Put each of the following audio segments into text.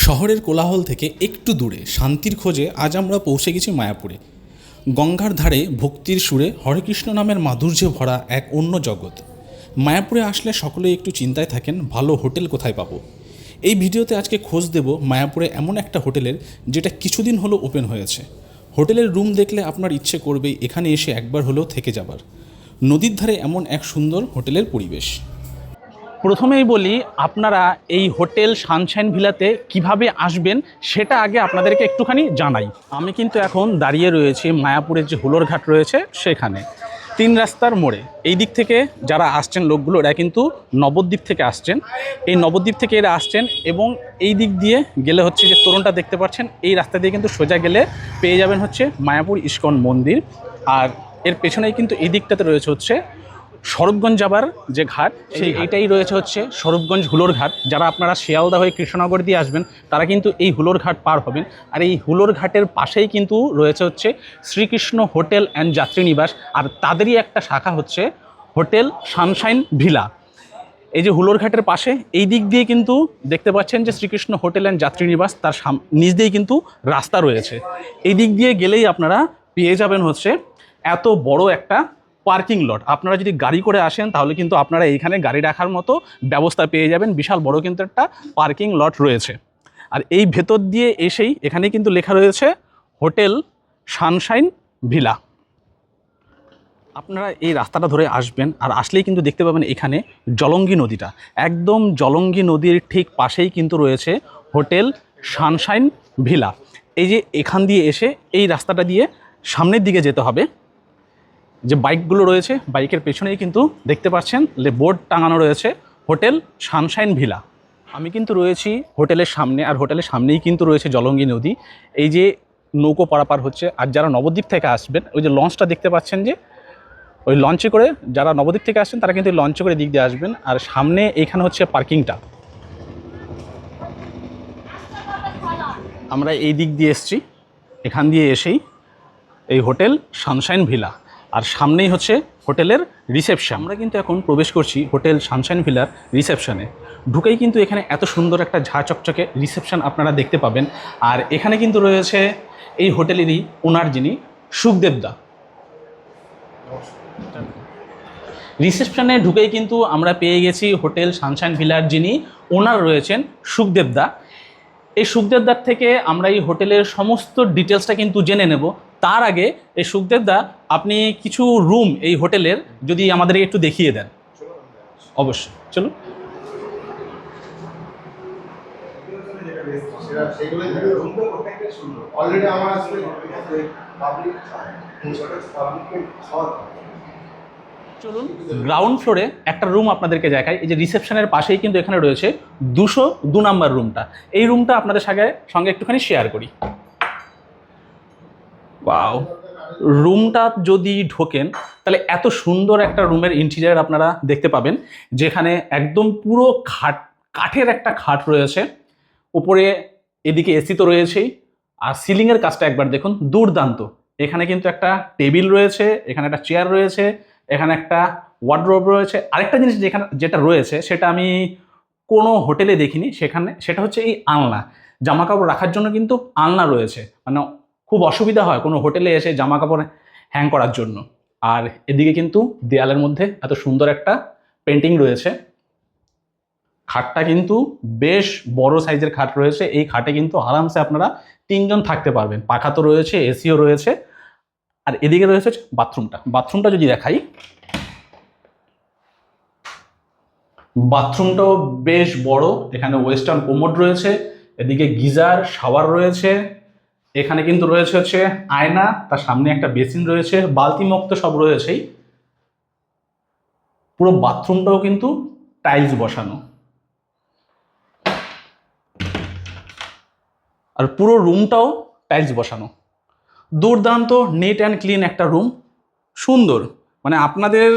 শহরের কোলাহল থেকে একটু দূরে শান্তির খোঁজে আজ আমরা পৌঁছে গেছি মায়াপুরে। গঙ্গার ধারে ভক্তির সুরে হরেকৃষ্ণ নামের মাধুর্যে ভরা এক অন্য জগৎ। মায়াপুরে আসলে সকলেই একটু চিন্তায় থাকেন, ভালো হোটেল কোথায় পাবো। এই ভিডিওতে আজকে খোঁজ দেব মায়াপুরে এমন একটা হোটেলের যেটা কিছুদিন হলো ওপেন হয়েছে। হোটেলের রুম দেখলে আপনার ইচ্ছে করবেই এখানে এসে একবার হলেও থেকে যাবার। নদীর ধারে এমন এক সুন্দর হোটেলের পরিবেশ। প্রথমেই বলি, আপনারা এই হোটেল সানশাইন ভিলাতে কিভাবে আসবেন সেটা আগে আপনাদেরকে একটুখানি জানাই। আমি কিন্তু এখন দাঁড়িয়ে রয়েছি মায়াপুরের যে হুলোর ঘাট রয়েছে সেখানে, 3 রাস্তার মোড়ে। এই দিক থেকে যারা আসছেন লোকগুলো, এরা কিন্তু নবদ্বীপ থেকে আসছেন। এই নবদ্বীপ থেকে এরা আসছেন এবং এই দিক দিয়ে গেলে হচ্ছে যে তোরণটা দেখতে পাচ্ছেন, এই রাস্তা দিয়ে কিন্তু সোজা গেলে পেয়ে যাবেন হচ্ছে মায়াপুর ইস্কন মন্দির। আর এর পেছনেই কিন্তু এই দিকটাতে রয়েছে হচ্ছে স্বরূপগঞ্জ যাবার যে ঘাট, এইটাই রয়েছে হচ্ছে স্বরূপগঞ্জ হুলোর ঘাট। যারা আপনারা শিয়ালদা হয়ে কৃষ্ণনগর দিয়ে আসবেন তারা কিন্তু এই হুলোর ঘাট পার হবেন। আর এই হুলোর ঘাটের পাশেই কিন্তু রয়েছে হচ্ছে শ্রীকৃষ্ণ হোটেল অ্যান্ড যাত্রী নিবাস, আর তাদেরই একটা শাখা হচ্ছে হোটেল সানশাইন ভিলা। এই যে হুলোর ঘাটের পাশে এই দিক দিয়ে কিন্তু দেখতে পাচ্ছেন যে শ্রীকৃষ্ণ হোটেল অ্যান্ড যাত্রী নিবাস, তার নিচ দিয়েই কিন্তু রাস্তা রয়েছে। এই দিক দিয়ে গেলেই আপনারা পেয়ে যাবেন হচ্ছে এত বড় একটা পার্কিং লট। আপনারা যদি গাড়ি করে আসেন তাহলে কিন্তু আপনারা এইখানে গাড়ি রাখার মতো ব্যবস্থা পেয়ে যাবেন। বিশাল বড় কিন্তু একটা পার্কিং লট রয়েছে। আর এই ভেতর দিয়ে এসেই এখানে কিন্তু লেখা রয়েছে হোটেল সানশাইন ভিলা। আপনারা এই রাস্তাটা ধরে আসবেন, আর আসলেই কিন্তু দেখতে পাবেন এখানে জলঙ্গি নদীটা। একদম জলঙ্গি নদীর ঠিক পাশেই কিন্তু রয়েছে হোটেল সানশাইন ভিলা। এই যে এখান দিয়ে এসে এই রাস্তাটা দিয়ে সামনের দিকে যেতে হবে। যে বাইকগুলো রয়েছে বাইকের পেছনেই কিন্তু দেখতে পাচ্ছেন বোর্ড টাঙানো রয়েছে হোটেল সানশাইন ভিলা। আমি কিন্তু রয়েছি হোটেলের সামনে, আর হোটেলের সামনেই কিন্তু রয়েছে জলঙ্গি নদী। এই যে নৌকো পারাপার হচ্ছে, আর যারা নবদ্বীপ থেকে আসবেন ওই যে লঞ্চটা দেখতে পাচ্ছেন, যে ওই লঞ্চে করে যারা নবদ্বীপ থেকে আসছেন তারা কিন্তু লঞ্চে করে দিক দিয়ে আসবেন। আর সামনে এইখানে হচ্ছে পার্কিংটা। আমরা এই দিক দিয়ে এসছি, এখান দিয়ে এসেই এই হোটেল সানশাইন ভিলা, আর সামনেই হচ্ছে হোটেলের রিসেপশন। আমরা কিন্তু এখন প্রবেশ করছি হোটেল সানশাইন ভিলার রিসেপশনে। ঢুকেই কিন্তু এখানে এত সুন্দর একটা ঝাঁ চকচকে রিসেপশন আপনারা দেখতে পাবেন। আর এখানে কিন্তু রয়েছে এই হোটেলেরই ওনার, যিনি সুখদেব দা। রিসেপশনে ঢুকেই কিন্তু আমরা পেয়ে গেছি হোটেল সানশাইন ভিলার যিনি ওনার রয়েছেন সুখদেব দা। এই সুখদেব দার থেকে আমরা এই হোটেলের সমস্ত ডিটেলসটা কিন্তু জেনে নেব। তার আগে এই সুখদেব দা, আপনি কিছু রুম এই হোটেলের যদি আমাদের একটু দেখিয়ে দেন। অবশ্যই, চলুন। চলুন গ্রাউন্ড ফ্লোরে একটা রুম আপনাদেরকে দেখাই। এই যে রিসেপশনের পাশেই কিন্তু এখানে রয়েছে 202 নাম্বার রুমটা। এই রুমটা আপনাদের সঙ্গে একটুখানি শেয়ার করি। ওয়াও, রুমটা যদি ঢোকেন তাহলে এত সুন্দর একটা রুমের ইন্টেরিয়ার আপনারা দেখতে পাবেন, যেখানে একদম পুরো কাঠের একটা খাট রয়েছে উপরে। এদিকে এসি তো রয়েছেই, আর সিলিংয়ের কাজটা একবার দেখুন, দুর্দান্ত। এখানে কিন্তু একটা টেবিল রয়েছে, এখানে একটা চেয়ার রয়েছে, এখানে একটা ওয়ার্ডরোব রয়েছে। আরেকটা জিনিস যেটা রয়েছে সেটা আমি কোনো হোটেলে দেখিনি, সেটা হচ্ছে এই আলনা। জামা কাপড় রাখার জন্য কিন্তু আলনা রয়েছে, মানে খুব অসুবিধা হয় কোনো হোটেলে এসে জামা কাপড় হ্যাং করার জন্য। আর এদিকে কিন্তু দেয়ালের মধ্যে এত সুন্দর একটা পেন্টিং রয়েছে। খাটটা কিন্তু বেশ বড় সাইজের খাট রয়েছে। এই খাটে কিন্তু আরামসে আপনারা 3 জন থাকতে পারবেন। পাখা তো রয়েছে, এসিও রয়েছে। আর এদিকে রয়েছে বাথরুমটা যদি দেখাই, বাথরুমটাও বেশ বড়। এখানে ওয়েস্টার্ন কোমোড রয়েছে, এদিকে গিজার, শাওয়ার রয়েছে। এখানে কিন্তু রয়েছে হচ্ছে আয়না, তার সামনে একটা বেসিন রয়েছে, বালতি মুক্ত সব রয়েছেই। পুরো বাথরুমটাও কিন্তু টাইলস বসানো, আর পুরো রুমটাও টাইলস বসানো। দুর্দান্ত নিট অ্যান্ড ক্লিন একটা রুম, সুন্দর। মানে আপনাদের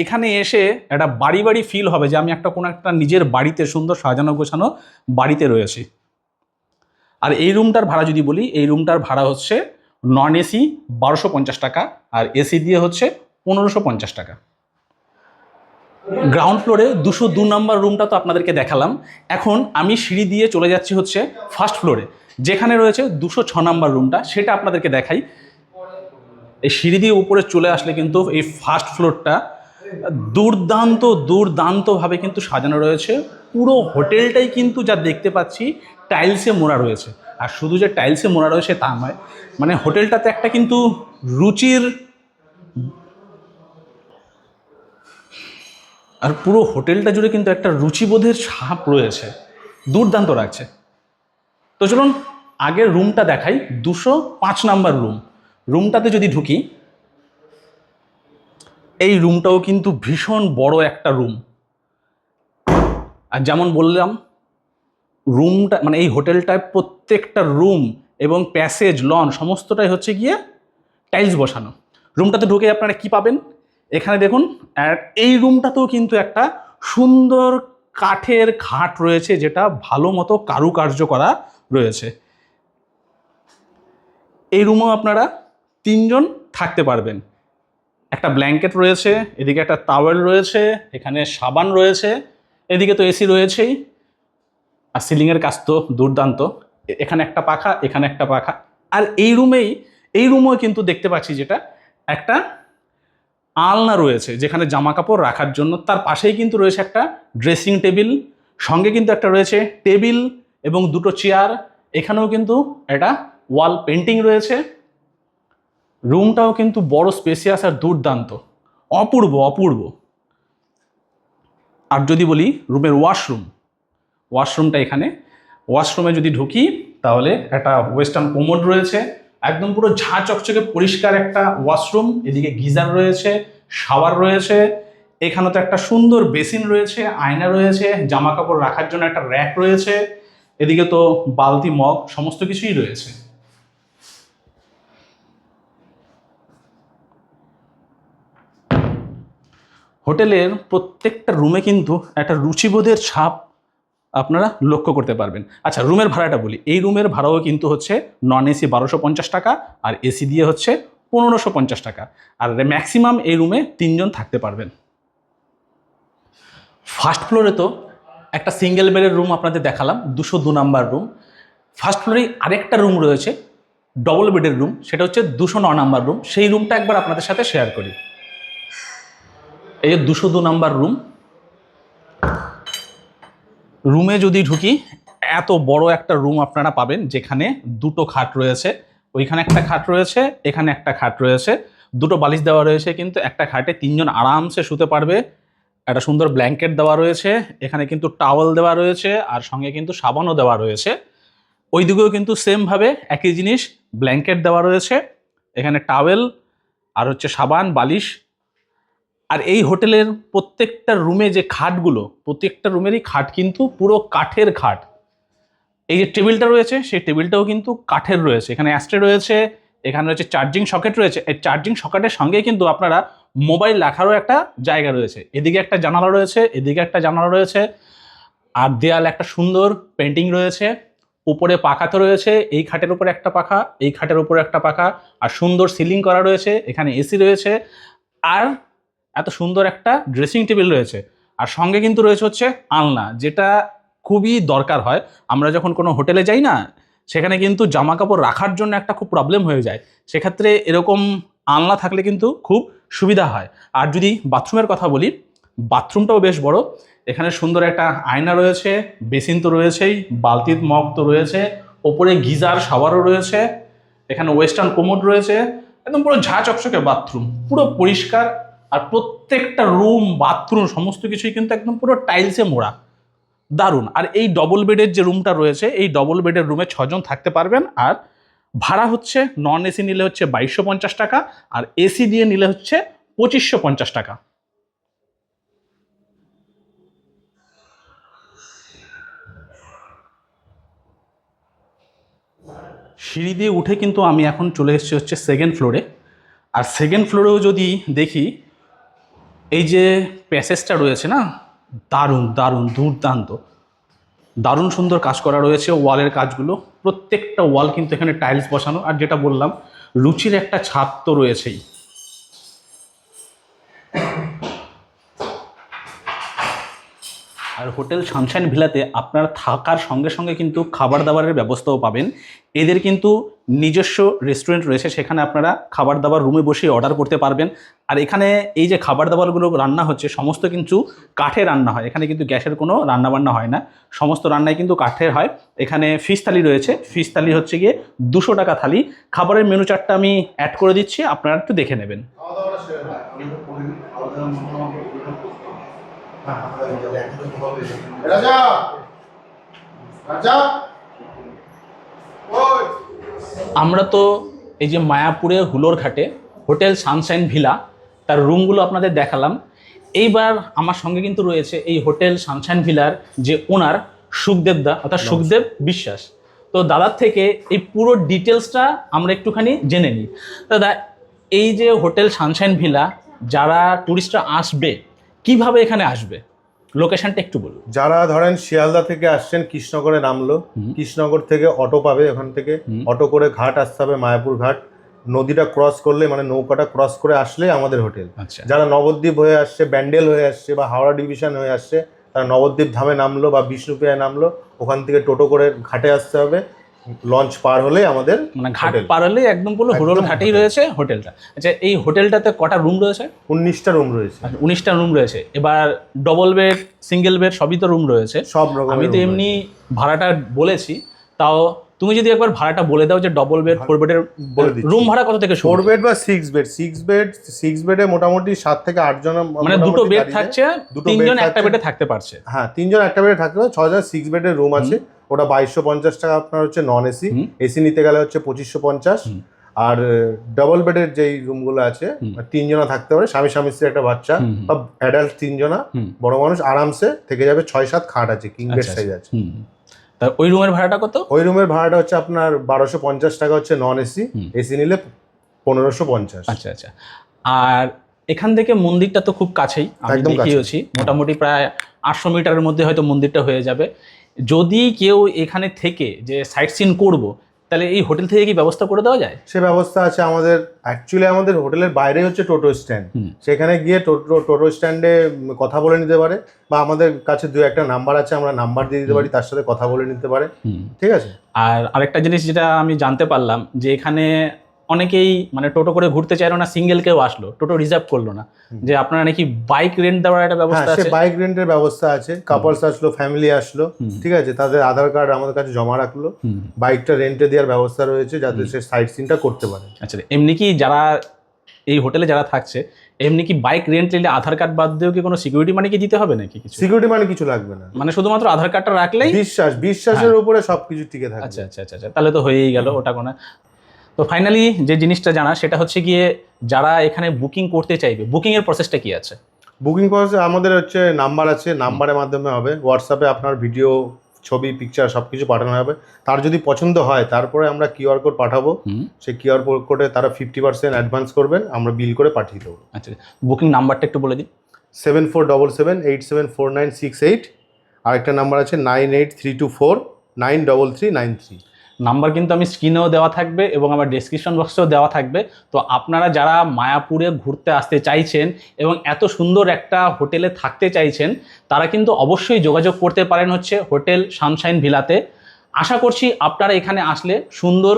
এখানে এসে একটা বাড়ি ফিল হবে যে আমি কোনো একটা নিজের বাড়িতে, সুন্দর সাজানো গোছানো বাড়িতে রয়েছি। আর এই রুমটার ভাড়া যদি বলি, এই রুমটার ভাড়া হচ্ছে নন এসি 1250 টাকা, আর এসি দিয়ে হচ্ছে 1550 টাকা। গ্রাউন্ড ফ্লোরে 202 নম্বর রুমটা তো আপনাদেরকে দেখালাম। এখন আমি সিঁড়ি দিয়ে চলে যাচ্ছি হচ্ছে ফার্স্ট ফ্লোরে, যেখানে রয়েছে 206 নম্বর রুমটা, সেটা আপনাদেরকে দেখাই। এই সিঁড়ি দিয়ে উপরে চলে আসলে কিন্তু এই ফার্স্ট ফ্লোরটা দুর্দান্ত দুর্দান্তভাবে কিন্তু সাজানো রয়েছে। পুরো হোটেলটাই কিন্তু যা দেখতে পাচ্ছি টাইলসে মোড়া রয়েছে। আর শুধু যে টাইলসে মোড়া রয়েছে তা নয়, মানে হোটেলটাতে একটা কিন্তু রুচির, আর পুরো হোটেলটা জুড়ে কিন্তু একটা রুচিবোধের ছাপ রয়েছে, দুর্দান্ত লাগছে। তো চলুন আগের রুমটা দেখাই, 205 নাম্বার রুম। রুমটাতে যদি ঢুকি, এই রুমটাও কিন্তু ভীষণ বড় একটা রুম। আর যেমন বললাম, রুমটা মানে এই হোটেলটায় প্রত্যেকটা রুম এবং প্যাসেজ লন সমস্তটাই হচ্ছে গিয়ে টাইলস বসানো। রুমটাতে ঢুকে আপনারা কি পাবেন এখানে দেখুন। আর এই রুমটাতেও কিন্তু একটা সুন্দর কাঠের খাট রয়েছে, যেটা ভালো মতো কারুকার্য করা রয়েছে। এই রুমেও আপনারা 3 জন থাকতে পারবেন। একটা ব্ল্যাঙ্কেট রয়েছে, এদিকে একটা টাওয়েল রয়েছে, এখানে সাবান রয়েছে, এদিকে তো এসি রয়েছেই। আর সিলিংয়ের কাজ তো দুর্দান্ত। এখানে একটা পাখা, এখানে একটা পাখা। আর এই রুমেও কিন্তু দেখতে পাচ্ছি যেটা একটা আলনা রয়েছে, যেখানে জামা কাপড় রাখার জন্য। তার পাশেই কিন্তু রয়েছে একটা ড্রেসিং টেবিল, সঙ্গে কিন্তু একটা রয়েছে টেবিল এবং 2টো চেয়ার। এখানেও কিন্তু একটা ওয়াল পেন্টিং রয়েছে। রুমটাও কিন্তু বড়, স্পেসিয়াস আর দুর্দান্ত, অপূর্ব অপূর্ব। আর যদি বলি রুমের ওয়াশরুমটা এখানে, ওয়াশরুমে যদি ঢুকি তাহলে একটা ওয়েস্টার্ন কোমোড রয়েছে, একদম পুরো ঝাঁ চকচকে পরিষ্কার একটা ওয়াশরুম। এদিকে গিজার রয়েছে, শাওয়ার রয়েছে, এখানে তো একটা সুন্দর বেসিন রয়েছে, আয়না রয়েছে, জামা কাপড় রাখার জন্য একটা র্যাক রয়েছে, এদিকে তো বালতি মগ সমস্ত কিছুই রয়েছে। হোটেলের প্রত্যেকটা রুমে কিন্তু একটা রুচিবোধের ছাপ আপনারা লক্ষ্য করতে পারবেন। আচ্ছা, রুমের ভাড়াটা বলি। এই রুমের ভাড়াও কিন্তু হচ্ছে নন এসি 1250 টাকা, আর এসি দিয়ে হচ্ছে 1550 টাকা। আর ম্যাক্সিমাম এই রুমে 3 জন থাকতে পারবেন। ফার্স্ট ফ্লোরে তো একটা সিঙ্গেল বেডের রুম আপনাদের দেখালাম, 202 নাম্বার রুম। ফার্স্ট ফ্লোরেই আরেকটা রুম রয়েছে ডবল বেডের রুম, সেটা হচ্ছে 209 নাম্বার রুম। সেই রুমটা একবার আপনাদের সাথে শেয়ার করি। এই যে 202 নাম্বার রুম, রুমে যদি ঢুকি, এত বড় একটা রুম আপনারা পাবেন, যেখানে 2টো খাট রয়েছে। ওইখানে একটা খাট রয়েছে, এখানে একটা খাট রয়েছে, 2টো বালিশ দেওয়া রয়েছে, কিন্তু একটা খাটে 3 জন আরামসে শুতে পারবে। একটা সুন্দর ব্ল্যাঙ্কেট দেওয়া রয়েছে, এখানে কিন্তু টাওয়েল দেওয়া রয়েছে, আর সঙ্গে কিন্তু সাবানও দেওয়া রয়েছে। ওই দিকেও কিন্তু সেমভাবে একই জিনিস, ব্ল্যাঙ্কেট দেওয়া রয়েছে, এখানে টাওয়েল আর হচ্ছে সাবান, বালিশ। আর এই হোটেলের প্রত্যেকটা রুমে যে খাটগুলো, প্রত্যেকটা রুমেরই খাট কিন্তু পুরো কাঠের খাট। এই যে টেবিলটা রয়েছে, সেই টেবিলটাও কিন্তু কাঠের রয়েছে। এখানে অ্যাস্ট্রে রয়েছে, এখানে রয়েছে চার্জিং সকেট রয়েছে। এই চার্জিং সকেটের সঙ্গে কিন্তু আপনারা মোবাইল রাখারও একটা জায়গা রয়েছে। এদিকে একটা জানালা রয়েছে, এদিকে একটা জানালা রয়েছে, আর দেয়াল একটা সুন্দর পেন্টিং রয়েছে। উপরে পাখা তো রয়েছে, এই খাটের উপরে একটা পাখা, এই খাটের উপরে একটা পাখা, আর সুন্দর সিলিং করা রয়েছে, এখানে এসি রয়েছে, আর এত সুন্দর একটা ড্রেসিং টেবিল রয়েছে। আর সঙ্গে কিন্তু রয়েছে হচ্ছে আলনা, যেটা খুবই দরকার হয়। আমরা যখন কোনো হোটেলে যাই না, সেখানে কিন্তু জামা কাপড় রাখার জন্য একটা খুব প্রবলেম হয়ে যায়। সেক্ষেত্রে এরকম আলনা থাকলে কিন্তু খুব সুবিধা হয়। আর যদি বাথরুমের কথা বলি, বাথরুমটাও বেশ বড়। এখানে সুন্দর একটা আয়না রয়েছে, বেসিন তো রয়েছেই, বালতির মগ তো রয়েছে, ওপরে গিজার শাওয়ারও রয়েছে, এখানে ওয়েস্টার্ন কোমোড রয়েছে। একদম পুরো ঝাঁ চকচকে বাথরুম, পুরো পরিষ্কার। আর প্রত্যেকটা রুম, বাথরুম সমস্ত কিছুই কিন্তু একদম পুরো টাইলসে মোড়া, দারুণ। আর এই ডবল বেডের যে রুমটা রয়েছে, এই ডবল বেডের রুমে 6 জন থাকতে পারবেন। আর ভাড়া হচ্ছে নন এসি নিলে হচ্ছে 2250 টাকা, আর এসি দিয়ে নিলে হচ্ছে 2550 টাকা। সিঁড়ি দিয়ে উঠে কিন্তু আমি এখন চলে এসেছি হচ্ছে সেকেন্ড ফ্লোরে। আর সেকেন্ড ফ্লোরেও যদি দেখি, এই যে প্যাসেজটা রয়েছে না, দারুণ দারুণ দুর্দান্ত, দারুণ সুন্দর কাজ করা রয়েছে। ওয়ালের কাজগুলো, প্রত্যেকটা ওয়াল কিন্তু এখানে টাইলস বসানো। আর যেটা বললাম, রুচির একটা ছাপ তো রয়েছেই। আর হোটেল সানশাইন ভিলাতে আপনারা থাকার সঙ্গে সঙ্গে কিন্তু খাবার দাবারের ব্যবস্থাও পাবেন। এদের কিন্তু নিজস্ব রেস্টুরেন্ট রয়েছে, সেখানে আপনারা খাবার দাবার রুমে বসে অর্ডার করতে পারবেন। আর এখানে এই যে খাবার দাবারগুলো রান্না হচ্ছে সমস্ত কিন্তু কাঠে রান্না হয়, এখানে কিন্তু গ্যাসের কোনো রান্নাবান্না হয় না, সমস্ত রান্নাই কিন্তু কাঠের হয়। এখানে ফিশ থালি রয়েছে, ফিশ থালি হচ্ছে গিয়ে 200 টাকা থালি। খাবারের মেনু চার্টটা আমি অ্যাড করে দিচ্ছি, আপনারা একটু দেখে নেবেন। আমরা তো এই যে মায়াপুরে হুলোর ঘাটে হোটেল সানশাইন ভিলা তার রুমগুলো আপনাদের দেখালাম। এইবার আমার সঙ্গে কিন্তু রয়েছে এই হোটেল সানশাইন ভিলার যে ওনার সুখদেব দা, অর্থাৎ সুখদেব বিশ্বাস। তো দাদার থেকে এই পুরো ডিটেলসটা আমরা একটুখানি জেনে নিই। দাদা, এই যে হোটেল সানশাইন ভিলা যারা টুরিস্টরা আসবে কিভাবে এখানে আসবে, লোকেশনটা একটু বলুন। যারা ধরেন শিয়ালদা থেকে আসছেন, কৃষ্ণনগরে নামলো, কৃষ্ণনগর থেকে অটো পাবে, ওখান থেকে অটো করে ঘাট আসতে হবে, মায়াপুর ঘাট। নদীটা ক্রস করলে মানে নৌকাটা ক্রস করে আসলে আমাদের হোটেল। যারা নবদ্বীপ হয়ে আসছে, ব্যান্ডেল হয়ে আসছে বা হাওড়া ডিভিশন হয়ে আসছে, তারা নবদ্বীপ ধামে নামলো বা বিষ্ণুপ্রিয়ায় নামলো, ওখান থেকে টোটো করে ঘাটে আসতে হবে। লঞ্চ পার হলে আমাদের মানে ঘাট পার হলে একদম পুরো হুলোর ঘাটেই রয়েছে হোটেলটা। আচ্ছা, এই হোটেলটাতে কটা রুম রয়েছে? 19টা রুম রয়েছে। 19টা রুম রয়েছে। এবার ডবল বেড, সিঙ্গেল বেড সবই তো রুম রয়েছে, সব রকম। আমি তো এমনি ভাড়াটা বলেছি, তাও তুমি যদি একবার ভাড়াটা বলে দাও যে ডবল বেড 4 বেডের রুম ভাড়া কত থেকে শুরু? 4 বেড বা 6 বেডে মোটামুটি 7 থেকে 8 জন, মানে দুটো বেড থাকছে, তিনজন একটা বেডে থাকতে পারছে। হ্যাঁ, 3 জন একটা বেডে থাকতে পারছে। 6 বেডের রুম আছে, ওটা 2250 টাকা আপনার হচ্ছে নন এসি। এসি নিতে গেলে হচ্ছে 2550। আর ডাবল বেডের যেই রুমগুলো আছে 3 জনা থাকতে পারে, স্বামী স্বামী স্ত্রী একটা বাচ্চা বা অ্যাডাল্ট 3 জনা, বড় মানুষ আরামসে থেকে যাবে। 6-7 খাট আছে, কিং বেড সাইজ আছে। তা ওই রুমের ভাড়াটা কত? ওই রুমের ভাড়াটা হচ্ছে আপনার 1250 টাকা হচ্ছে নন এসি, এসি নিলে 1550। আচ্ছা আচ্ছা। আর এখান থেকে মন্দিরটা তো খুব কাছেই, আমি দেখিয়েছি, মোটামুটি প্রায় 800 মিটারের মধ্যে হয়তো মন্দিরটা হয়ে যাবে। যদি কেউ এখানে থেকে যে সাইট সিন করবো, তাহলে এই হোটেল থেকে কি ব্যবস্থা করে দেওয়া যায়? সে ব্যবস্থা আছে আমাদের। অ্যাকচুয়ালি আমাদের হোটেলের বাইরে হচ্ছে টোটো স্ট্যান্ড, সেখানে গিয়ে টোটো স্ট্যান্ডে কথা বলে নিতে পারে, বা আমাদের কাছে 2-1টা নাম্বার আছে, আমরা নাম্বার দিয়ে দিতে পারি, তার সাথে কথা বলে নিতে পারে। ঠিক আছে। আর আরেকটা জিনিস যেটা আমি জানতে পারলাম, যে এখানে অনেকেই মানে টোটো করে ঘুরতে চাইলো না, সিঙ্গেল কেউ আসলো, টোটো রিজার্ভ করলো না, যে আপনারা নাকি বাইক রেন্ট দেওয়ার একটা ব্যবস্থা আছে? বাইক রেন্টের ব্যবস্থা আছে। কাপলস আসলো, ফ্যামিলি আসলো, ঠিক আছে, তাদের আধার কার্ড আমাদের কাছে জমা রাখলো, বাইকটা রেন্টে দেওয়ার ব্যবস্থা রয়েছে, যাতে সে সাইট সিনটা করতে পারে। আচ্ছা, এমনি কি যারা এই হোটেলে যারা থাকছে, এমনি কি বাইক রেন্ট নিলে আধার কার্ড বাদ দিয়েও কি কোনো সিকিউরিটি মানি কি দিতে হবে নাকি? কিছু সিকিউরিটি মানি কিছু লাগবে না, মানে শুধুমাত্র আধার কার্ডটা রাখলেই বিশ্বাসের উপরে সবকিছু টিকে থাকে। আচ্ছা আচ্ছা আচ্ছা, তাহলে তো হয়েই গেল ওটা কোনো। তো ফাইনালি যে জিনিসটা জানা সেটা হচ্ছে গিয়ে, যারা এখানে বুকিং করতে চাইবে, বুকিং এর প্রসেসটা কি আছে? বুকিং প্রসেস আমাদের হচ্ছে নাম্বার আছে, নাম্বারের মাধ্যমে হবে। হোয়াটসঅ্যাপে আপনার ভিডিও, ছবি, পিকচার সবকিছু পাঠানো হবে। তার যদি পছন্দ হয় তারপরে আমরা কিউআর কোড পাঠাবো, সেই কিউআর কোডে তারা 50% অ্যাডভান্স করবেন, আমরা বিল করে পাঠিয়ে দেবো। আচ্ছা, বুকিং নাম্বারটা একটু বলে দিন। 7477874868। আরেকটা নাম্বার আছে 9832493393। নাম্বার কিন্তু আমি স্ক্রিনেও দেওয়া থাকবে এবং আমার ডেসক্রিপশন বক্সেও দেওয়া থাকবে। তো আপনারা যারা মায়াপুরে ঘুরতে আসতে চাইছেন এবং এত সুন্দর একটা হোটেলে থাকতে চাইছেন, তারা কিন্তু অবশ্যই যোগাযোগ করতে পারেন হচ্ছে হোটেল সানশাইন ভিলাতে। আশা করছি আপনারা এখানে আসলে সুন্দর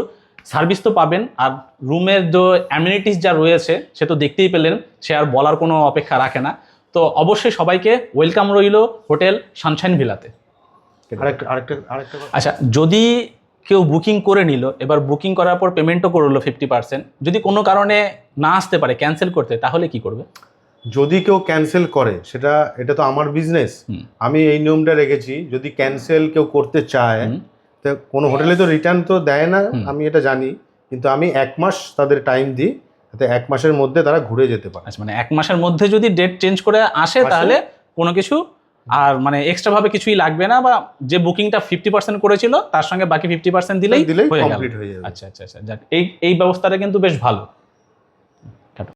সার্ভিস তো পাবেন, আর রুমের যে অ্যামিনিটিস যা রয়েছে সে তো দেখতেই পেলেন, সে আর বলার কোনো অপেক্ষা রাখে না। তো অবশ্যই সবাইকে ওয়েলকাম রইল হোটেল সানশাইন ভিলাতে। আচ্ছা, যদি কেউ বুকিং করে নিল, এবার বুকিং করার পর পেমেন্টও করলো 50%, যদি কোনো কারণে না আসতে পারে, ক্যান্সেল করতে, তাহলে কি করবে? যদি কেউ ক্যান্সেল করে, এটা তো আমার বিজনেস, আমি এই নিয়মটা রেখেছি। যদি ক্যান্সেল কেউ করতে চায়, তো কোনো হোটেলে তো রিটার্ন তো দেয় না, আমি এটা জানি, কিন্তু আমি 1 মাস তাদের টাইম দিই, যাতে 1 মাসের মধ্যে তারা ঘুরে যেতে পারে। আচ্ছা, মানে 1 মাসের মধ্যে যদি ডেট চেঞ্জ করে আসে, তাহলে কোনো কিছু আর মানে এক্সট্রা ভাবে কিছুই লাগবে না, বা যে বুকিংটা 50% করেছিল তার সঙ্গে বাকি 50% দিলেই হয়ে গেল। কমপ্লিট হয়ে যাবে। আচ্ছা আচ্ছা আচ্ছা, যাক, এই ব্যবস্থাটা কিন্তু বেশ ভালো।